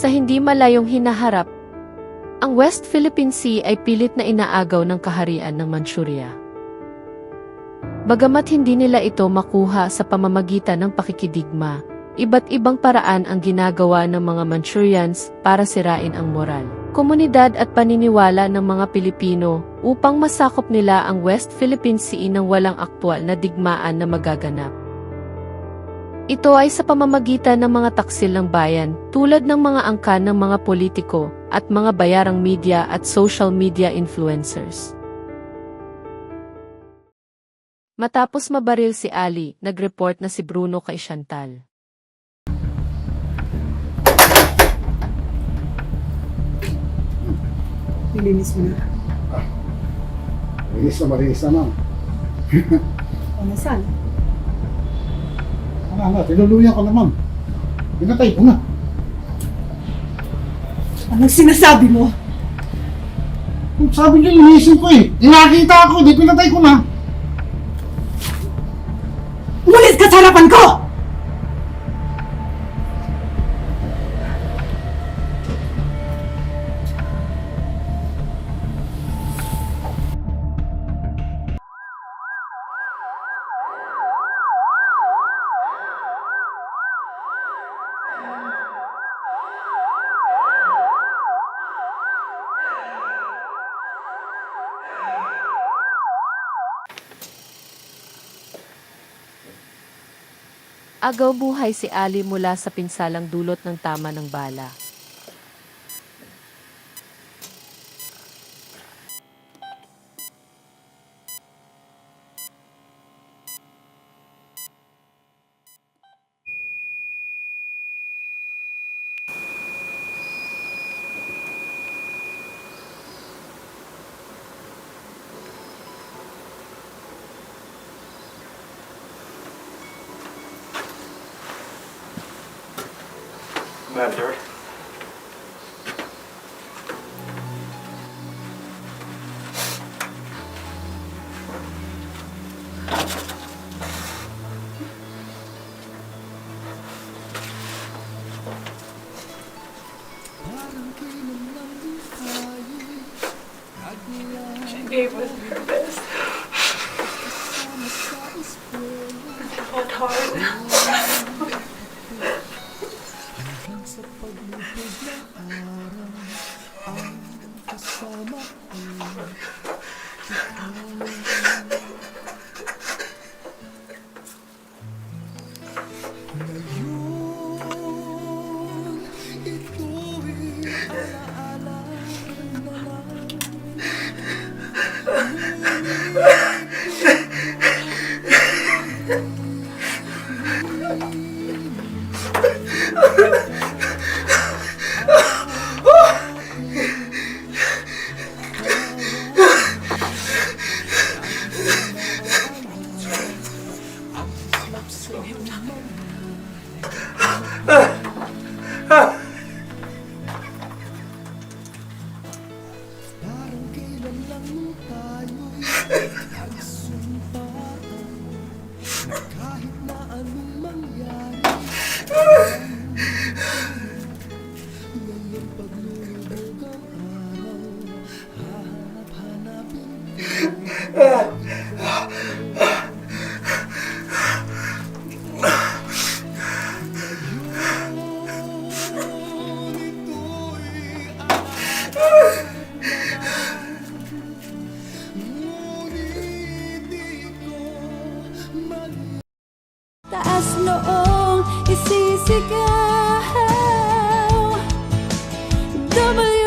Sa hindi malayong hinaharap, ang West Philippine Sea ay pilit na inaagaw ng kaharian ng Manchuria. Bagamat hindi nila ito makuha sa pamamagitan ng pakikidigma, iba't ibang paraan ang ginagawa ng mga Manchurians para sirain ang moral, komunidad at paniniwala ng mga Pilipino upang masakop nila ang West Philippine Sea nang walang aktwal na digmaan na magaganap. Ito ay sa pamamagitan ng mga taksil ng bayan, tulad ng mga angkan ng mga politiko at mga bayarang media at social media influencers. Matapos mabaril si Ali, nag-report na si Bruno kay Chantal. Nilinis mo na. Malinis na, ma'am. O, nasaan? Wala na, tinuluyan ko na, ma'am. Pinatay ko na. Anong sinasabi mo? Sabi niyo, linisin ko eh. Nakita ako, di pinatay ko na. Umalis ka sa harapan ko! Agaw buhay si Ali mula sa pinsalang dulot ng tama ng bala. Matter. She gave us her best. It fought hard. Taas noong isisigaw W